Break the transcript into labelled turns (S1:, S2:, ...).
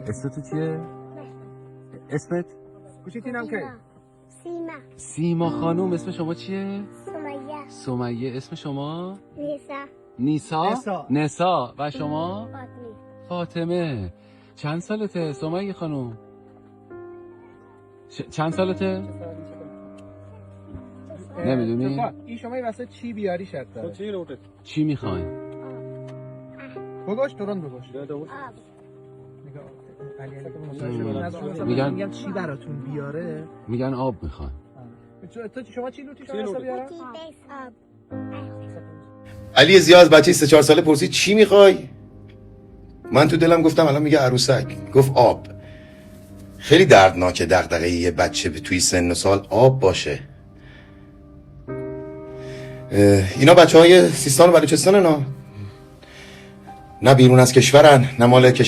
S1: اسم تو چیه؟ اسمت؟
S2: گوشیتینم که
S1: سیما خانوم. اسم شما چیه؟
S3: سمیه.
S1: اسم شما؟
S3: نیسا.
S1: نسا. و شما؟
S3: فاطمه.
S1: فاطمه. چند سالته سمیه خانوم؟ چند سالته؟ نمیدونی؟
S2: این شما این واسه چی بیاری شد داره؟
S1: چی میخواین؟
S2: بگوش درون بگوش. میگم چی براتون بیاره؟
S1: میگن آب میخواین.
S2: تو شما چی لوتی شما بیاره؟
S4: علی زیاد بچه 3-4 ساله پرسید چی میخوای؟ من تو دلم گفتم الان میگه عروسک. گفت آب. خیلی دردناکه دغدغه یه بچه توی سن و سال آب باشه. اینا بچه های سیستان و بلوچستان نه بیرون از کشورن نه مال کشور